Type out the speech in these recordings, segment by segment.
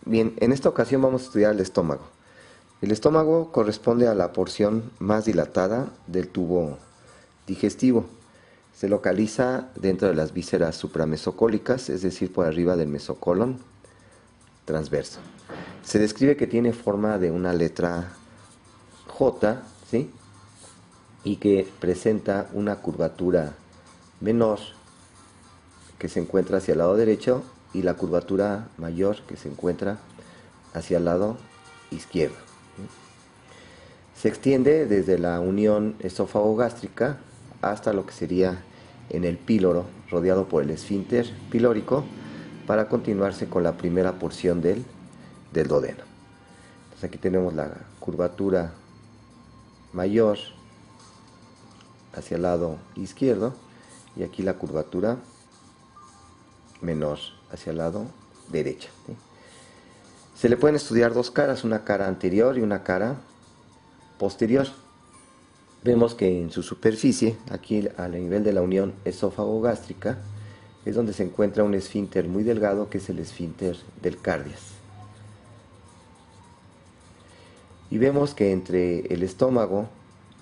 Bien, en esta ocasión vamos a estudiar el estómago. El estómago corresponde a la porción más dilatada del tubo digestivo. Se localiza dentro de las vísceras supramesocólicas, es decir, por arriba del mesocolon transverso. Se describe que tiene forma de una letra J, ¿sí? Y que presenta una curvatura menor que se encuentra hacia el lado derecho y la curvatura mayor que se encuentra hacia el lado izquierdo. Se extiende desde la unión esófago-gástrica hasta lo que sería en el píloro, rodeado por el esfínter pilórico, para continuarse con la primera porción del duodeno. Entonces aquí tenemos la curvatura mayor hacia el lado izquierdo y aquí la curvatura menor hacia el lado derecho, ¿sí? Se le pueden estudiar dos caras, una cara anterior y una cara posterior. Vemos que en su superficie, aquí a nivel de la unión esófago-gástrica, es donde se encuentra un esfínter muy delgado que es el esfínter del cardias. Y vemos que entre el estómago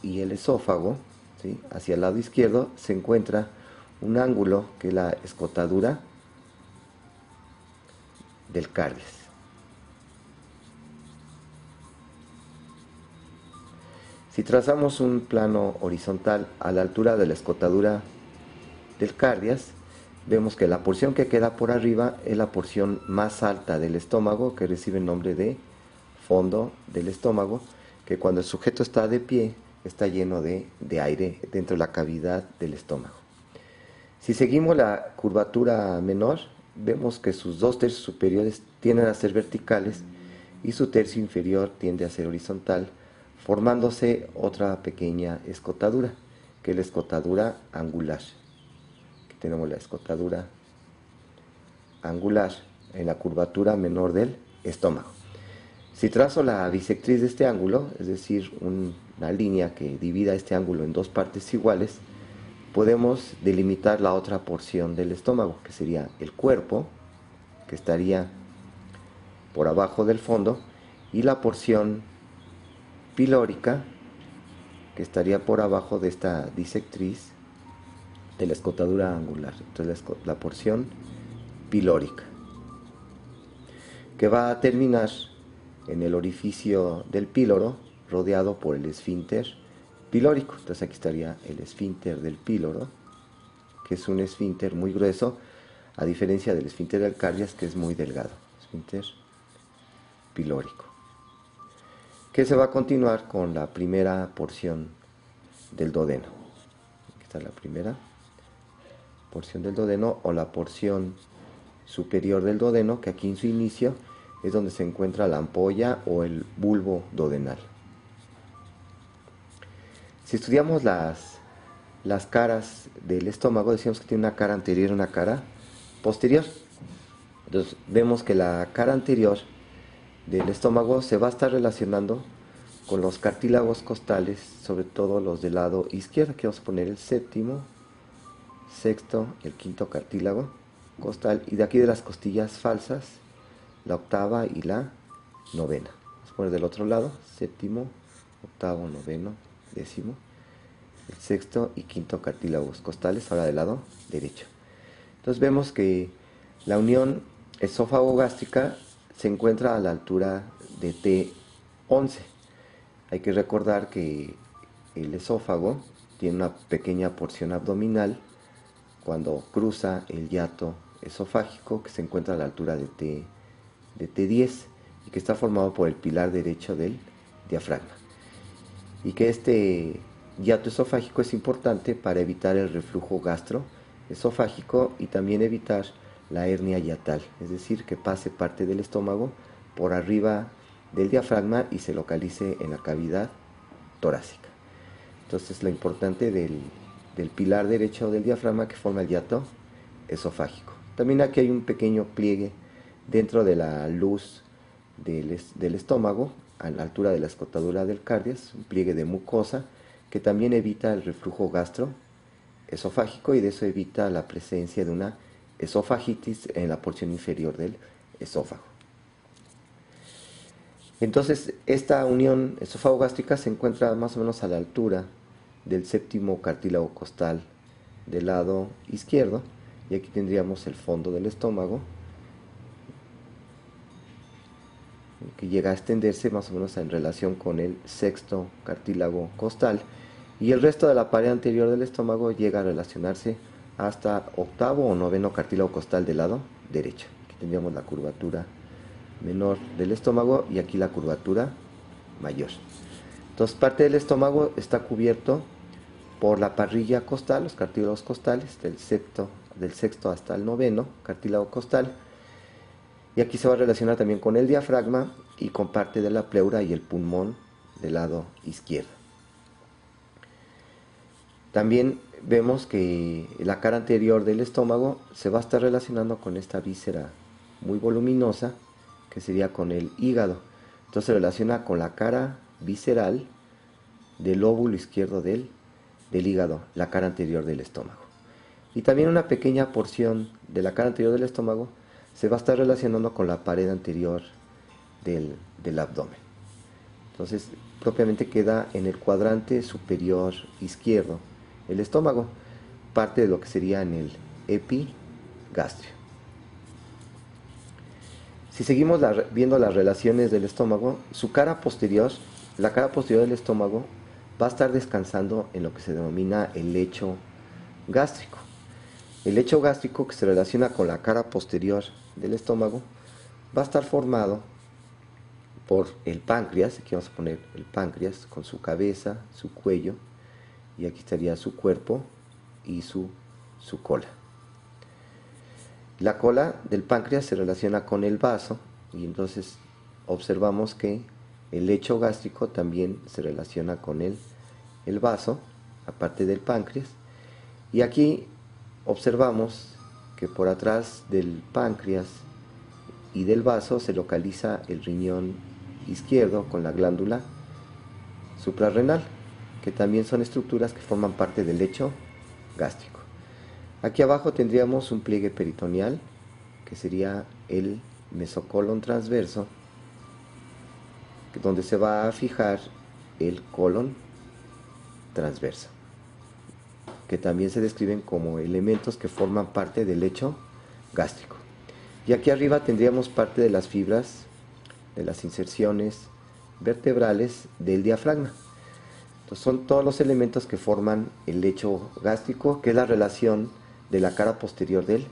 y el esófago, ¿sí?, hacia el lado izquierdo, se encuentra un ángulo que es la escotadura del cardias. Si trazamos un plano horizontal a la altura de la escotadura del cardias, vemos que la porción que queda por arriba es la porción más alta del estómago, que recibe el nombre de fondo del estómago, que cuando el sujeto está de pie está lleno de aire dentro de la cavidad del estómago. Si seguimos la curvatura menor, vemos que sus dos tercios superiores tienden a ser verticales y su tercio inferior tiende a ser horizontal, formándose otra pequeña escotadura, que es la escotadura angular. Aquí tenemos la escotadura angular en la curvatura menor del estómago. Si trazo la bisectriz de este ángulo, es decir, una línea que divida este ángulo en dos partes iguales, podemos delimitar la otra porción del estómago, que sería el cuerpo, que estaría por abajo del fondo, y la porción pilórica, que estaría por abajo de esta disectriz de la escotadura angular. Entonces la porción pilórica, que va a terminar en el orificio del píloro, rodeado por el esfínter pilórico. Entonces aquí estaría el esfínter del píloro, que es un esfínter muy grueso, a diferencia del esfínter del cardias, que es muy delgado. Esfínter pilórico, que se va a continuar con la primera porción del duodeno. Aquí está la primera porción del duodeno, o la porción superior del duodeno, que aquí en su inicio es donde se encuentra la ampolla o el bulbo duodenal. Si estudiamos las caras del estómago, decíamos que tiene una cara anterior y una cara posterior. Entonces vemos que la cara anterior del estómago se va a estar relacionando con los cartílagos costales, sobre todo los del lado izquierdo. Aquí vamos a poner el séptimo, sexto, el quinto cartílago costal, y de aquí de las costillas falsas, la octava y la novena. Vamos a poner del otro lado, séptimo, octavo, noveno, décimo, el sexto y quinto cartílagos costales, ahora del lado derecho. Entonces vemos que la unión esófago-gástrica se encuentra a la altura de T11. Hay que recordar que el esófago tiene una pequeña porción abdominal cuando cruza el hiato esofágico, que se encuentra a la altura de T10 y que está formado por el pilar derecho del diafragma. Y que este hiato esofágico es importante para evitar el reflujo gastroesofágico y también evitar la hernia hiatal, es decir, que pase parte del estómago por arriba del diafragma y se localice en la cavidad torácica. Entonces, lo importante del pilar derecho del diafragma que forma el hiato esofágico. También aquí hay un pequeño pliegue dentro de la luz del estómago, a la altura de la escotadura del cardias, un pliegue de mucosa que también evita el reflujo gastroesofágico y de eso evita la presencia de una esofagitis en la porción inferior del esófago. Entonces, esta unión esofágo-gástrica se encuentra más o menos a la altura del séptimo cartílago costal del lado izquierdo, y aquí tendríamos el fondo del estómago, que llega a extenderse más o menos en relación con el sexto cartílago costal, y el resto de la pared anterior del estómago llega a relacionarse hasta octavo o noveno cartílago costal del lado derecho. Aquí tendríamos la curvatura menor del estómago y aquí la curvatura mayor. Entonces, parte del estómago está cubierto por la parrilla costal, los cartílagos costales, del sexto hasta el noveno cartílago costal, y aquí se va a relacionar también con el diafragma y con parte de la pleura y el pulmón del lado izquierdo. También vemos que la cara anterior del estómago se va a estar relacionando con esta víscera muy voluminosa, que sería con el hígado. Entonces se relaciona con la cara visceral del lóbulo izquierdo del hígado, la cara anterior del estómago. Y también una pequeña porción de la cara anterior del estómago se va a estar relacionando con la pared anterior del abdomen. Entonces, propiamente queda en el cuadrante superior izquierdo el estómago, parte de lo que sería en el epigastrio. Si seguimos viendo las relaciones del estómago, su cara posterior, la cara posterior del estómago, va a estar descansando en lo que se denomina el lecho gástrico. El lecho gástrico, que se relaciona con la cara posterior del estómago, va a estar formado por el páncreas. Aquí vamos a poner el páncreas con su cabeza, su cuello, y aquí estaría su cuerpo y su cola. La cola del páncreas se relaciona con el vaso, y entonces observamos que el lecho gástrico también se relaciona con el vaso, aparte del páncreas. Y aquí observamos que por atrás del páncreas y del vaso se localiza el riñón izquierdo con la glándula suprarrenal, que también son estructuras que forman parte del lecho gástrico. Aquí abajo tendríamos un pliegue peritoneal, que sería el mesocolon transverso, donde se va a fijar el colon transverso, que también se describen como elementos que forman parte del lecho gástrico. Y aquí arriba tendríamos parte de las fibras, de las inserciones vertebrales del diafragma. Entonces, son todos los elementos que forman el lecho gástrico, que es la relación de la cara posterior del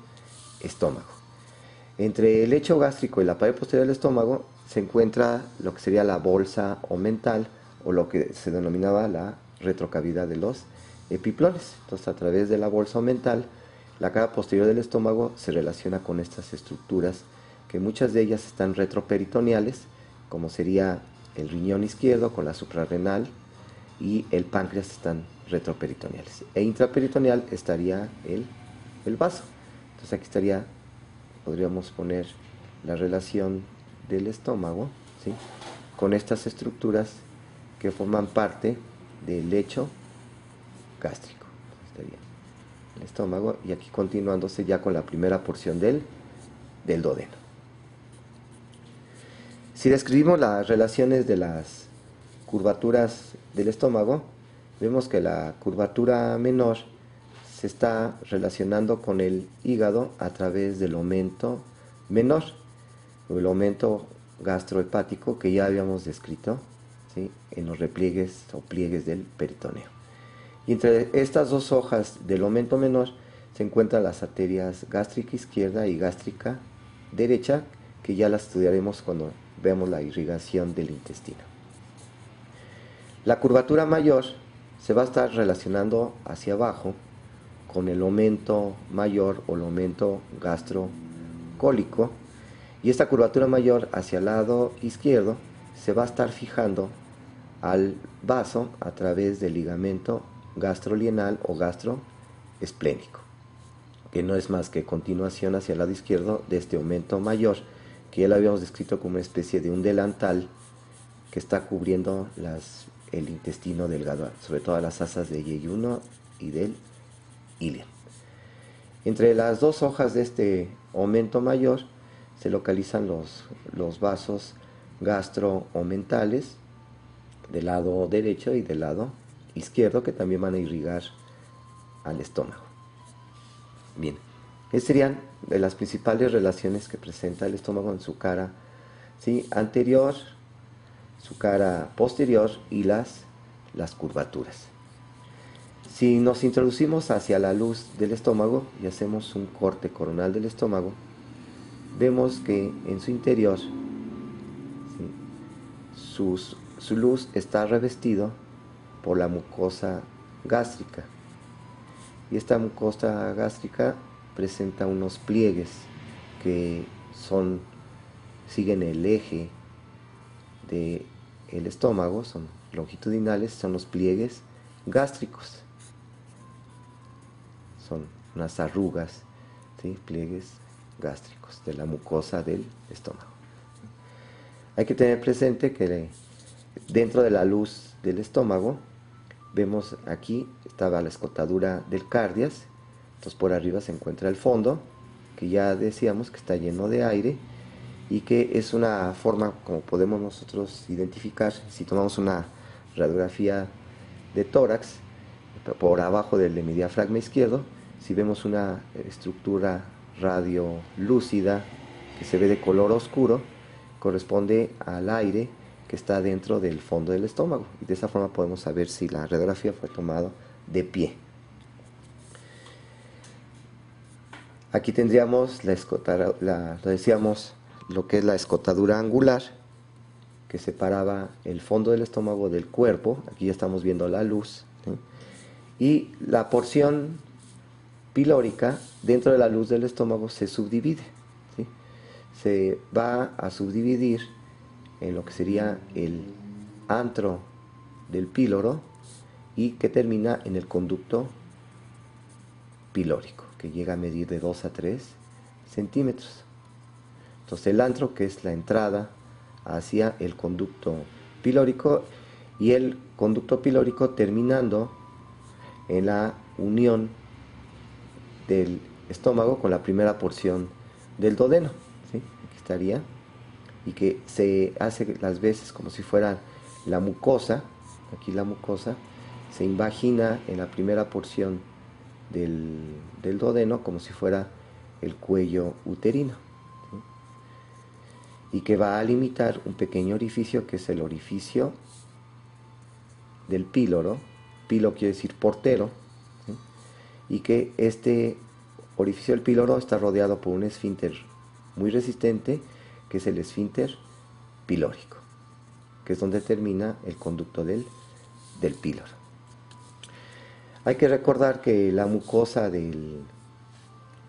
estómago. Entre el lecho gástrico y la pared posterior del estómago se encuentra lo que sería la bolsa omental, o lo que se denominaba la retrocavidad de los epiplones. Entonces, a través de la bolsa omental, la cara posterior del estómago se relaciona con estas estructuras, que muchas de ellas están retroperitoneales, como sería el riñón izquierdo con la suprarrenal, y el páncreas están retroperitoneales. E intraperitoneal estaría el vaso. Entonces aquí estaría, podríamos poner la relación del estómago, ¿sí?, con estas estructuras que forman parte del lecho gástrico. Estaría el estómago, y aquí continuándose ya con la primera porción del duodeno. Si describimos las relaciones de las curvaturas del estómago, vemos que la curvatura menor se está relacionando con el hígado a través del aumento menor, o el aumento gastrohepático, que ya habíamos descrito, ¿sí?, en los repliegues o pliegues del peritoneo. Y entre estas dos hojas del aumento menor se encuentran las arterias gástrica izquierda y gástrica derecha, que ya las estudiaremos cuando veamos la irrigación del intestino. La curvatura mayor se va a estar relacionando hacia abajo con el aumento mayor o el aumento gastrocólico, y esta curvatura mayor hacia el lado izquierdo se va a estar fijando al vaso a través del ligamento gastrolienal o gastroesplénico, que no es más que continuación hacia el lado izquierdo de este aumento mayor, que ya lo habíamos descrito como una especie de un delantal que está cubriendo el intestino delgado, sobre todo las asas de yeyuno y del ilion. Entre las dos hojas de este aumento mayor se localizan los vasos gastroomentales del lado derecho y del lado izquierdo, que también van a irrigar al estómago. Bien, esas serían de las principales relaciones que presenta el estómago en su cara, ¿sí?, anterior, su cara posterior y las curvaturas. Si nos introducimos hacia la luz del estómago y hacemos un corte coronal del estómago, vemos que en su interior, ¿sí?, su luz está revestido por la mucosa gástrica. Y esta mucosa gástrica presenta unos pliegues que siguen el eje del estómago, son longitudinales, son los pliegues gástricos. Son unas arrugas, ¿sí?, pliegues gástricos de la mucosa del estómago. Hay que tener presente que dentro de la luz del estómago, vemos aquí, estaba la escotadura del cardias, entonces por arriba se encuentra el fondo, que ya decíamos que está lleno de aire, y que es una forma como podemos nosotros identificar si tomamos una radiografía de tórax por abajo del hemidiafragma izquierdo. Si vemos una estructura radiolúcida que se ve de color oscuro, corresponde al aire que está dentro del fondo del estómago, y de esa forma podemos saber si la radiografía fue tomada de pie. Aquí tendríamos decíamos, lo que es la escotadura angular, que separaba el fondo del estómago del cuerpo. Aquí ya estamos viendo la luz, ¿sí?, y la porción pilórica dentro de la luz del estómago se subdivide, ¿sí?, se va a subdividir en lo que sería el antro del píloro, y que termina en el conducto pilórico, que llega a medir de 2 a 3 centímetros. Entonces el antro, que es la entrada hacia el conducto pilórico, y el conducto pilórico terminando en la unión del estómago con la primera porción del duodeno, ¿sí?, aquí estaría, y que se hace las veces como si fuera la mucosa. Aquí la mucosa se invagina en la primera porción del duodeno como si fuera el cuello uterino, ¿sí?, y que va a limitar un pequeño orificio que es el orificio del píloro. Pilo quiere decir portero, ¿sí?, y que este orificio del píloro está rodeado por un esfínter muy resistente, que es el esfínter pilórico, que es donde termina el conducto del píloro. Hay que recordar que la mucosa del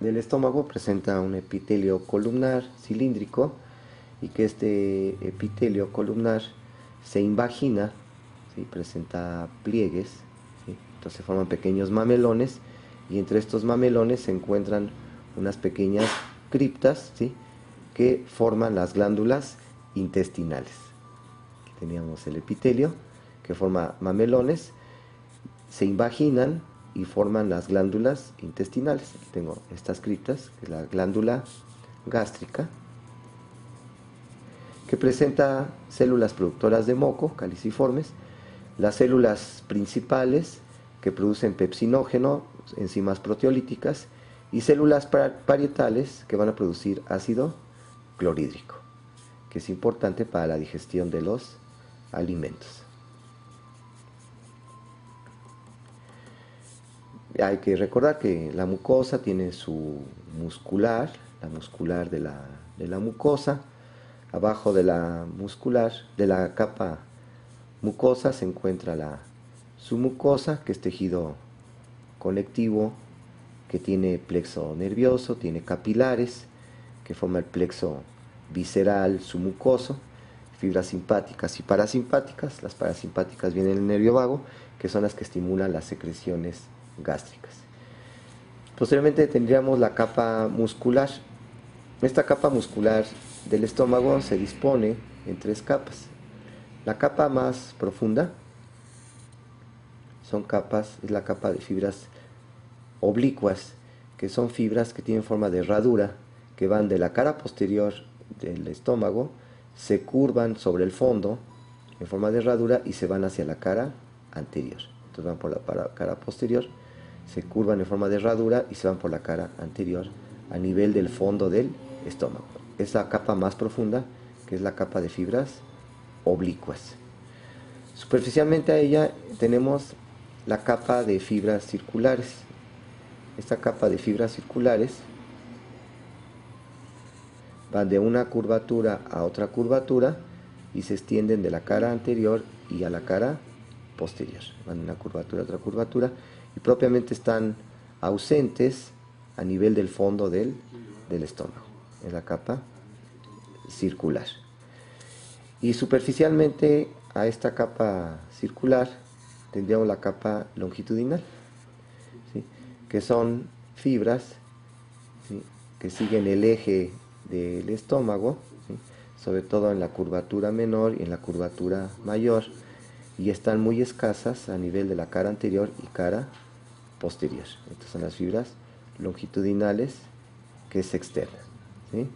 estómago presenta un epitelio columnar cilíndrico, y que este epitelio columnar se invagina, ¿sí?, presenta pliegues, ¿sí?, entonces se forman pequeños mamelones, y entre estos mamelones se encuentran unas pequeñas criptas, ¿sí?, que forman las glándulas intestinales. Aquí teníamos el epitelio que forma mamelones, se invaginan y forman las glándulas intestinales. Aquí tengo estas criptas, que es la glándula gástrica, que presenta células productoras de moco, caliciformes, las células principales que producen pepsinógeno, enzimas proteolíticas, y células parietales que van a producir ácido clorhídrico, que es importante para la digestión de los alimentos. Hay que recordar que la mucosa tiene su muscular, la muscular de la mucosa. Abajo de la muscular, de la capa mucosa, se encuentra la submucosa, que es tejido conectivo, que tiene plexo nervioso, tiene capilares, que forma el plexo visceral submucoso, fibras simpáticas y parasimpáticas. Las parasimpáticas vienen del nervio vago, que son las que estimulan las secreciones gástricas. Posteriormente tendríamos la capa muscular. Esta capa muscular del estómago se dispone en 3 capas. La capa más profunda es la capa de fibras oblicuas, que son fibras que tienen forma de herradura, que van de la cara posterior del estómago, se curvan sobre el fondo en forma de herradura y se van hacia la cara anterior. Entonces van por la cara posterior, se curvan en forma de herradura y se van por la cara anterior a nivel del fondo del estómago. Es la capa más profunda, que es la capa de fibras oblicuas. Superficialmente a ella tenemos la capa de fibras circulares. Esta capa de fibras circulares van de una curvatura a otra curvatura y se extienden de la cara anterior y a la cara posterior. Van de una curvatura a otra curvatura y propiamente están ausentes a nivel del fondo del estómago. Es la capa circular. Y superficialmente a esta capa circular tendríamos la capa longitudinal, ¿sí? Que son fibras, ¿sí?, que siguen el eje del estómago, ¿sí?, sobre todo en la curvatura menor y en la curvatura mayor, y están muy escasas a nivel de la cara anterior y cara posterior. Estas son las fibras longitudinales que se externan, ¿sí?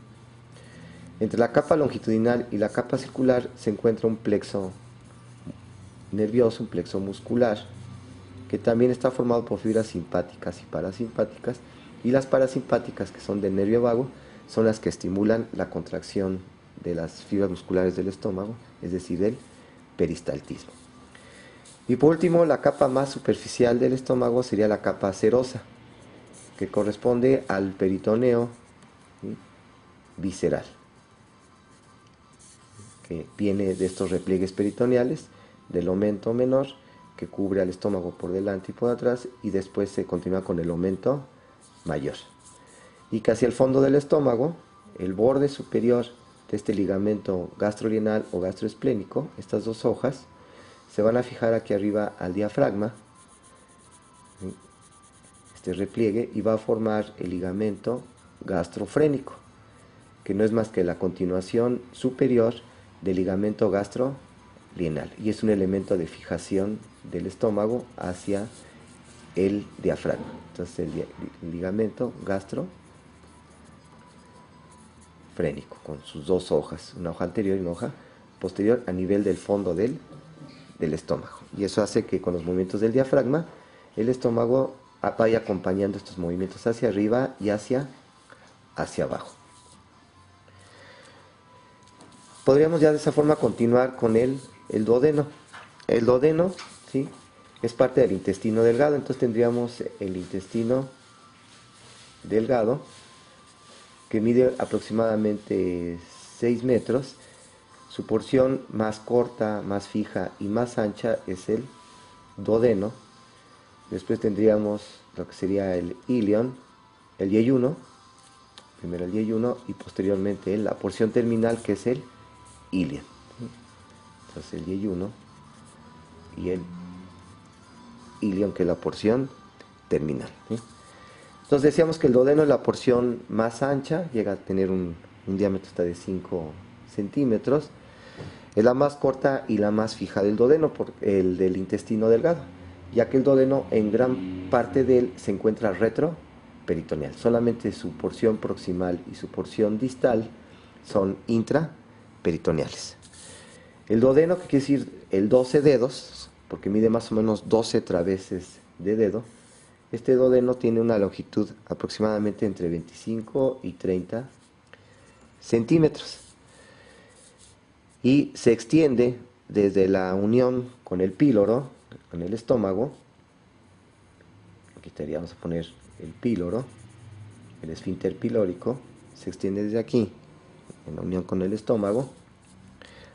Entre la capa longitudinal y la capa circular se encuentra un plexo nervioso, un plexo muscular, que también está formado por fibras simpáticas y parasimpáticas, y las parasimpáticas, que son del nervio vago, son las que estimulan la contracción de las fibras musculares del estómago, es decir, del peristaltismo. Y por último, la capa más superficial del estómago sería la capa serosa, que corresponde al peritoneo, ¿sí?, visceral, que viene de estos repliegues peritoneales del aumento menor, que cubre al estómago por delante y por atrás, y después se continúa con el aumento mayor. Y que hacia el fondo del estómago, el borde superior de este ligamento gastrolienal o gastroesplénico, estas dos hojas, se van a fijar aquí arriba al diafragma, este repliegue, y va a formar el ligamento gastrofrénico, que no es más que la continuación superior del ligamento gastrolienal, y es un elemento de fijación del estómago hacia el diafragma. Entonces el ligamento gastrofrénico, con sus dos hojas, una hoja anterior y una hoja posterior a nivel del fondo del estómago, y eso hace que con los movimientos del diafragma el estómago vaya acompañando estos movimientos hacia arriba y hacia abajo. Podríamos ya de esa forma continuar con el duodeno. El duodeno, ¿sí?, es parte del intestino delgado. Entonces tendríamos el intestino delgado, que mide aproximadamente 6 metros. Su porción más corta, más fija y más ancha es el duodeno. Después tendríamos lo que sería el ilion, el yeyuno, primero el yeyuno y posteriormente la porción terminal, que es el ilion. Entonces el yeyuno y el ilion, que es la porción terminal, ¿sí? Entonces decíamos que el duodeno es la porción más ancha, llega a tener un diámetro hasta de 5 centímetros. Es la más corta y la más fija del duodeno, por el del intestino delgado, ya que el duodeno en gran parte de él se encuentra retroperitoneal. Solamente su porción proximal y su porción distal son intraperitoneales. El duodeno, que quiere decir el 12 dedos, porque mide más o menos 12 traveses de dedo. Este duodeno tiene una longitud aproximadamente entre 25 y 30 centímetros. Y se extiende desde la unión con el píloro, con el estómago. Aquí vamos a poner el píloro, el esfínter pilórico, se extiende desde aquí, en la unión con el estómago,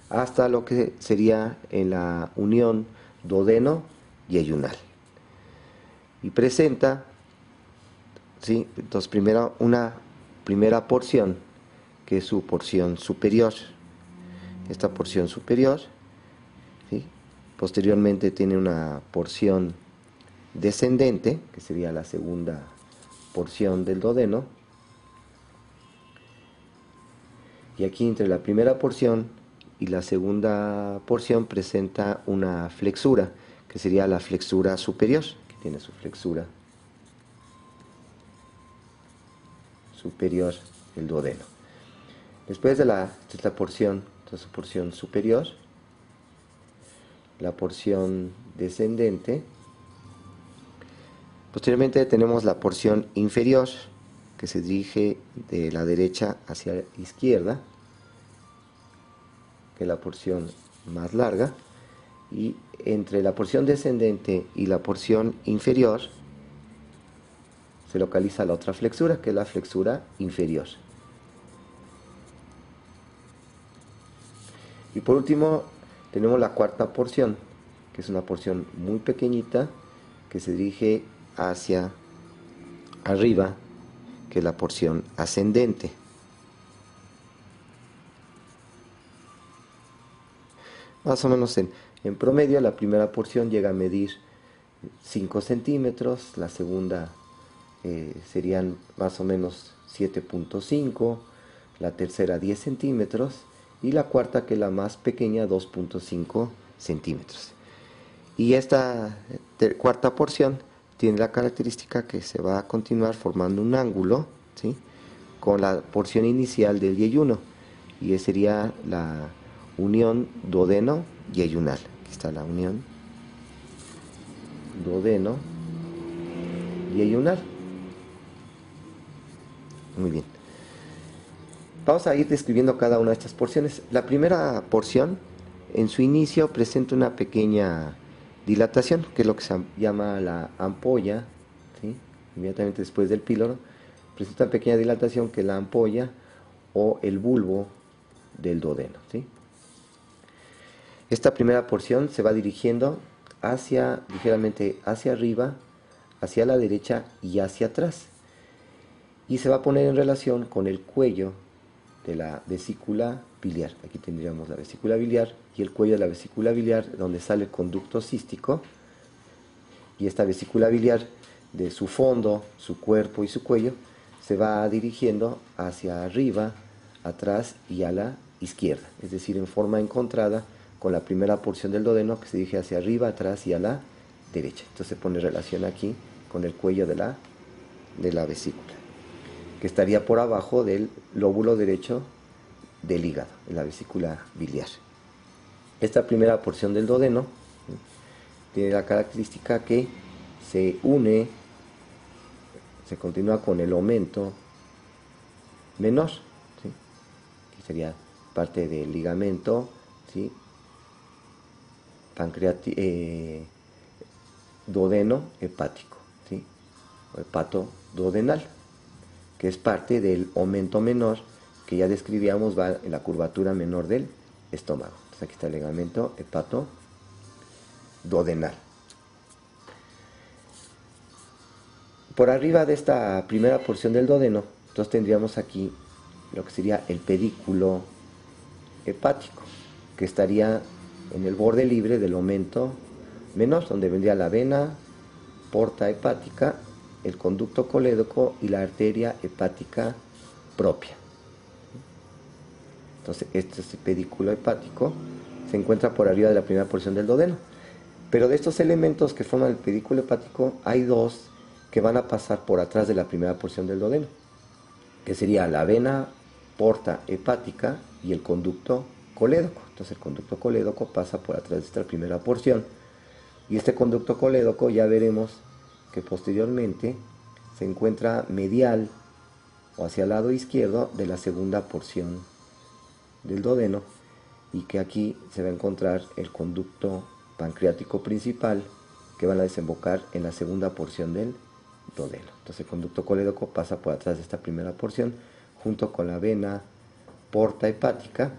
hasta lo que sería en la unión duodeno-yeyunal. Y presenta, ¿sí?, entonces una primera porción, que es su porción superior. Esta porción superior, ¿sí?, posteriormente tiene una porción descendente, que sería la segunda porción del duodeno, y aquí entre la primera porción y la segunda porción presenta una flexura, que sería la flexura superior, que tiene su flexura superior el duodeno. Después de esta porción entonces porción superior, la porción descendente. Posteriormente tenemos la porción inferior, que se dirige de la derecha hacia la izquierda, que es la porción más larga, y entre la porción descendente y la porción inferior se localiza la otra flexura, que es la flexura inferior. Y por último tenemos la cuarta porción, que es una porción muy pequeñita que se dirige hacia arriba, que es la porción ascendente. Más o menos en promedio la primera porción llega a medir 5 centímetros, la segunda serían más o menos 7.5, la tercera 10 centímetros y la cuarta, que es la más pequeña, 2.5 centímetros. Y esta cuarta porción tiene la característica que se va a continuar formando un ángulo, ¿sí?, con la porción inicial del yeyuno, y esa sería la unión duodeno-yeyunal. Aquí está la unión duodeno-yeyunal. Muy bien. Vamos a ir describiendo cada una de estas porciones. La primera porción, en su inicio, presenta una pequeña dilatación, que es lo que se llama la ampolla, ¿sí?, inmediatamente después del píloro, presenta una pequeña dilatación, que es la ampolla o el bulbo del duodeno, ¿sí? Esta primera porción se va dirigiendo ligeramente hacia arriba, hacia la derecha y hacia atrás, y se va a poner en relación con el cuello de la vesícula biliar. Aquí tendríamos la vesícula biliar y el cuello de la vesícula biliar, donde sale el conducto cístico, y esta vesícula biliar, de su fondo, su cuerpo y su cuello, se va dirigiendo hacia arriba, atrás y a la izquierda, es decir, en forma encontrada con la primera porción del duodeno, que se dirige hacia arriba, atrás y a la derecha. Entonces se pone relación aquí con el cuello de la vesícula, que estaría por abajo del lóbulo derecho del hígado, en la vesícula biliar. Esta primera porción del duodeno, ¿sí?, tiene la característica que se une, se continúa con el aumento menor, ¿sí?, que sería parte del ligamento, ¿sí?, duodeno hepático, ¿sí?, o hepato duodenal, que es parte del aumento menor que ya describíamos, va en la curvatura menor del estómago. Entonces aquí está el ligamento hepato duodenal. Por arriba de esta primera porción del duodeno, entonces tendríamos aquí lo que sería el pedículo hepático, que estaría en el borde libre del aumento menor, donde vendría la vena porta hepática, el conducto colédoco y la arteria hepática propia. Entonces este pedículo hepático se encuentra por arriba de la primera porción del duodeno. Pero de estos elementos que forman el pedículo hepático, hay dos que van a pasar por atrás de la primera porción del duodeno, que sería la vena porta hepática y el conducto colédoco. Entonces el conducto colédoco pasa por atrás de esta primera porción, y este conducto colédoco ya veremos que posteriormente se encuentra medial o hacia el lado izquierdo de la segunda porción del duodeno, y que aquí se va a encontrar el conducto pancreático principal, que van a desembocar en la segunda porción del duodeno. Entonces el conducto colédoco pasa por atrás de esta primera porción, junto con la vena porta hepática,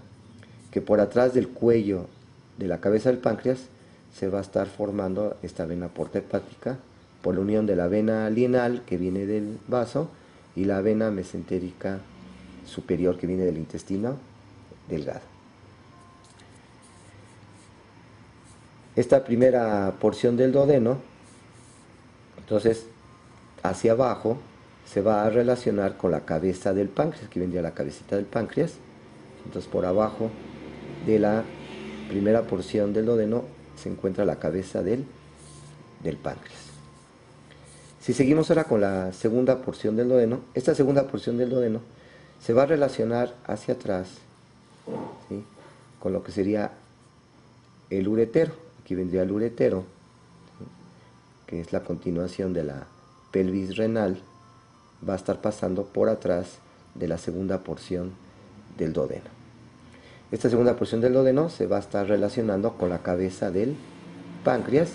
que por atrás del cuello de la cabeza del páncreas se va a estar formando esta vena porta hepática por la unión de la vena lienal, que viene del vaso, y la vena mesentérica superior, que viene del intestino delgado. Esta primera porción del duodeno, entonces, hacia abajo se va a relacionar con la cabeza del páncreas, que vendría la cabecita del páncreas. Entonces, por abajo de la primera porción del duodeno se encuentra la cabeza del páncreas. Si seguimos ahora con la segunda porción del duodeno, esta segunda porción del duodeno se va a relacionar hacia atrás, ¿sí?, con lo que sería el uretero. Aquí vendría el uretero, ¿sí?, que es la continuación de la pelvis renal, va a estar pasando por atrás de la segunda porción del duodeno. Esta segunda porción del duodeno se va a estar relacionando con la cabeza del páncreas,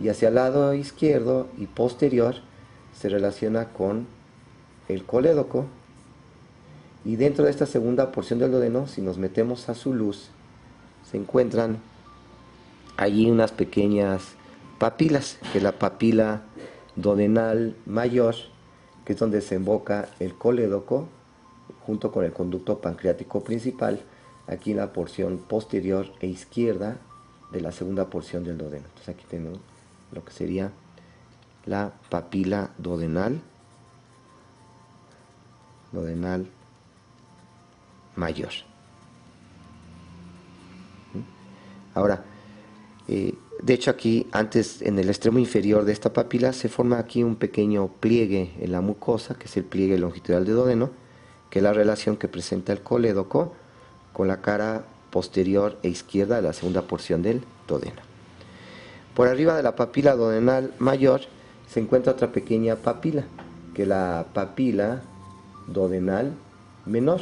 y hacia el lado izquierdo y posterior se relaciona con el colédoco. Y dentro de esta segunda porción del duodeno, si nos metemos a su luz, se encuentran allí unas pequeñas papilas, que es la papila duodenal mayor, que es donde desemboca el colédoco junto con el conducto pancreático principal, aquí en la porción posterior e izquierda de la segunda porción del duodeno. Entonces aquí tenemos lo que sería la papila duodenal mayor. Ahora, de hecho aquí antes, en el extremo inferior de esta papila, se forma aquí un pequeño pliegue en la mucosa, que es el pliegue longitudinal de duodeno, que es la relación que presenta el colédoco con la cara posterior e izquierda de la segunda porción del duodeno. Por arriba de la papila duodenal mayor se encuentra otra pequeña papila, que es la papila duodenal menor,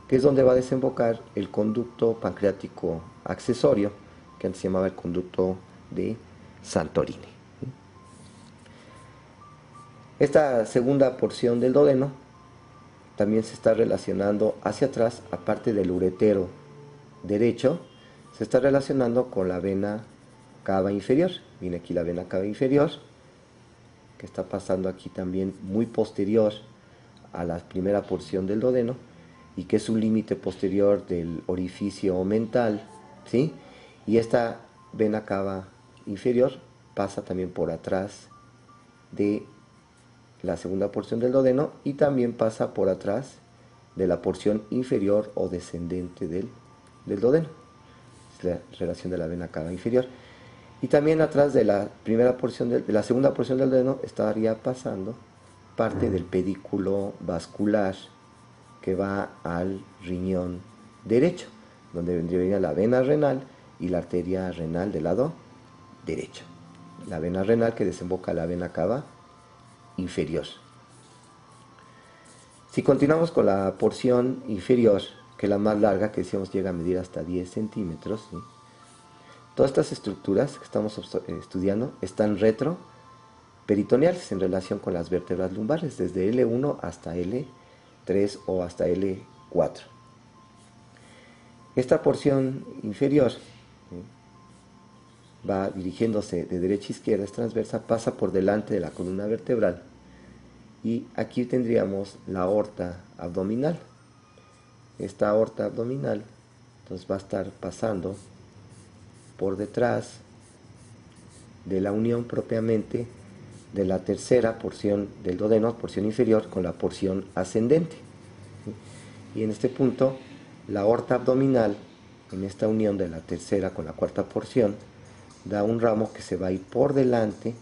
que es donde va a desembocar el conducto pancreático accesorio, que antes se llamaba el conducto de Santorini. Esta segunda porción del duodeno también se está relacionando hacia atrás, aparte del uretero derecho, se está relacionando con la vena cava inferior. Viene aquí la vena cava inferior, que está pasando aquí también muy posterior a la primera porción del duodeno, y que es un límite posterior del orificio mental, ¿sí? Y esta vena cava inferior pasa también por atrás de la segunda porción del duodeno, y también pasa por atrás de la porción inferior o descendente del duodeno. Es la relación de la vena cava inferior. Y también atrás de la primera porción de la segunda porción del duodeno estaría pasando parte del pedículo vascular que va al riñón derecho, donde vendría la vena renal y la arteria renal del lado derecho. La vena renal que desemboca la vena cava inferior. Si continuamos con la porción inferior, que es la más larga, que decíamos llega a medir hasta 10 centímetros, ¿sí?, todas estas estructuras que estamos estudiando están retroperitoneales en relación con las vértebras lumbares, desde L1 hasta L3 o hasta L4. Esta porción inferior, ¿sí?, va dirigiéndose de derecha a izquierda, es transversa, pasa por delante de la columna vertebral, y aquí tendríamos la aorta abdominal. Esta aorta abdominal entonces va a estar pasando por detrás de la unión propiamente de la tercera porción del duodeno, porción inferior, con la porción ascendente. Y en este punto, la aorta abdominal, en esta unión de la tercera con la cuarta porción, da un ramo que se va a ir por delante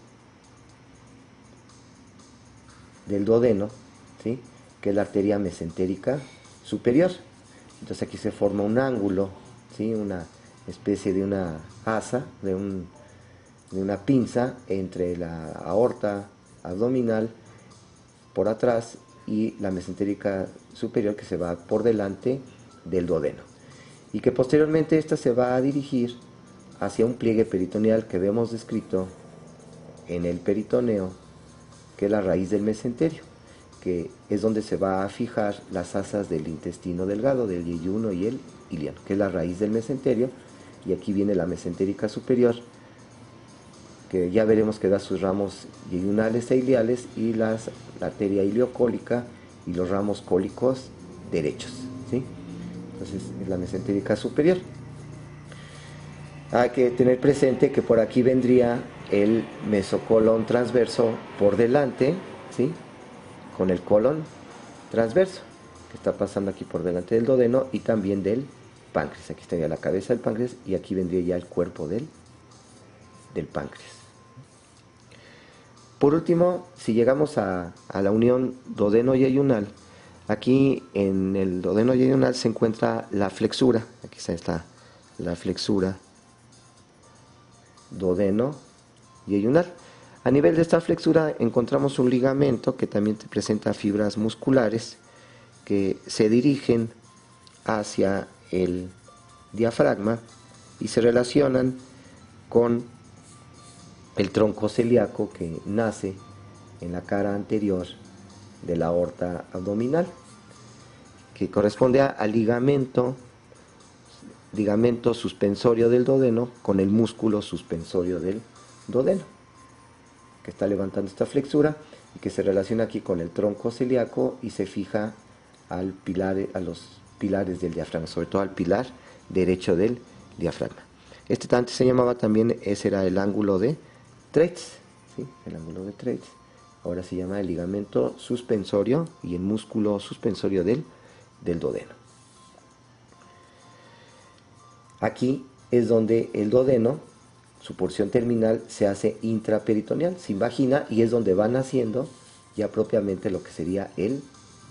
del duodeno, ¿sí?, que es la arteria mesentérica superior. Entonces aquí se forma un ángulo, ¿sí?, una especie de una asa, de una pinza entre la aorta abdominal por atrás y la mesentérica superior, que se va por delante del duodeno, y que posteriormente esta se va a dirigir hacia un pliegue peritoneal que vemos descrito en el peritoneo, que es la raíz del mesenterio, que es donde se va a fijar las asas del intestino delgado, del yeyuno y el iliano, que es la raíz del mesenterio. Y aquí viene la mesentérica superior, que ya veremos que da sus ramos yeyunales e iliales, y la arteria iliocólica y los ramos cólicos derechos, ¿sí? Entonces es la mesentérica superior. Hay que tener presente que por aquí vendría el mesocolon transverso por delante, ¿sí?, con el colon transverso, que está pasando aquí por delante del duodeno y también del páncreas. Aquí estaría la cabeza del páncreas, y aquí vendría ya el cuerpo del páncreas. Por último, si llegamos a la unión duodeno-yeyunal, Aquí en el duodeno yeyunal se encuentra la flexura. Aquí está la flexura duodeno yeyunal. A nivel de esta flexura encontramos un ligamento que también te presenta fibras musculares que se dirigen hacia el diafragma y se relacionan con el tronco celíaco que nace en la cara anterior de la aorta abdominal, que corresponde al ligamento suspensorio del duodeno con el músculo suspensorio del duodeno, que está levantando esta flexura y que se relaciona aquí con el tronco celíaco y se fija a los pilares del diafragma, sobre todo al pilar derecho del diafragma. Este antes se llamaba también, ese era el ángulo de Treitz, ¿sí? El ángulo de Treitz. Ahora se llama el ligamento suspensorio y el músculo suspensorio del duodeno. Aquí es donde el duodeno, su porción terminal, se hace intraperitoneal, sin vagina, y es donde va naciendo ya propiamente lo que sería el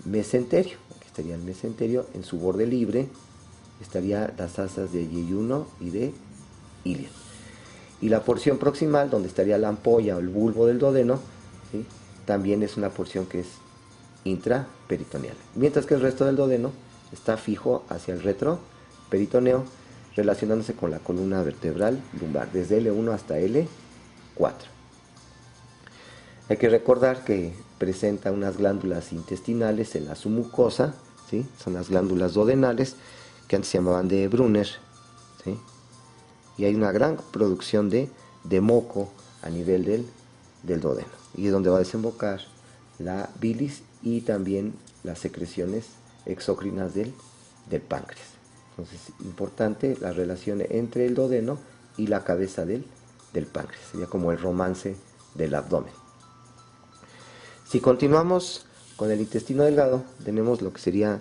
mesenterio. Aquí estaría el mesenterio, en su borde libre estaría las asas de yeyuno y de ilion. Y la porción proximal, donde estaría la ampolla o el bulbo del duodeno, ¿sí? También es una porción que es intraperitoneal. Mientras que el resto del duodeno está fijo hacia el retroperitoneo, relacionándose con la columna vertebral lumbar, desde L1 hasta L4. Hay que recordar que presenta unas glándulas intestinales en la submucosa, ¿sí? Son las glándulas duodenales, que antes se llamaban de Brunner, ¿sí? Y hay una gran producción de moco a nivel del duodeno, y es donde va a desembocar la bilis y también las secreciones exócrinas del páncreas. Entonces, importante la relación entre el duodeno y la cabeza del páncreas, sería como el romance del abdomen. Si continuamos con el intestino delgado, tenemos lo que sería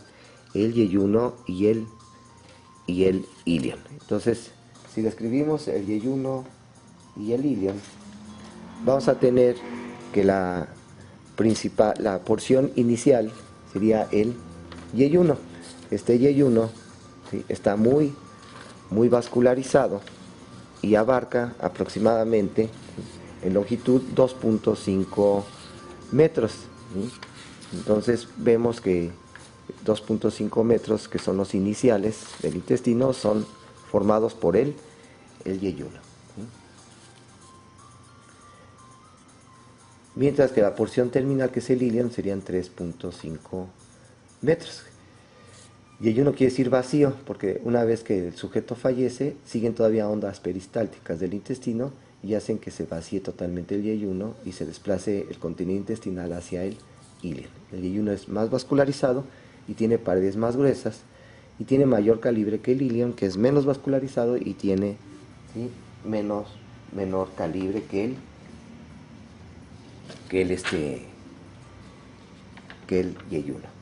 el yeyuno y el ilion. Entonces, si describimos el yeyuno y el ilion, vamos a tener que la porción inicial sería el yeyuno. Este yeyuno, ¿sí?, está muy vascularizado y abarca aproximadamente, ¿sí?, en longitud 2.5 metros. ¿Sí? Entonces vemos que 2.5 metros, que son los iniciales del intestino, son formados por el yeyuno. ¿Sí? Mientras que la porción terminal, que es el ilion, serían 3.5 metros. Yeyuno quiere decir vacío, porque una vez que el sujeto fallece, siguen todavía ondas peristálticas del intestino y hacen que se vacíe totalmente el yeyuno y se desplace el contenido intestinal hacia el ilion. El yeyuno es más vascularizado y tiene paredes más gruesas y tiene mayor calibre que el ilion, que es menos vascularizado y tiene, ¿sí?, menor calibre que el yeyuno.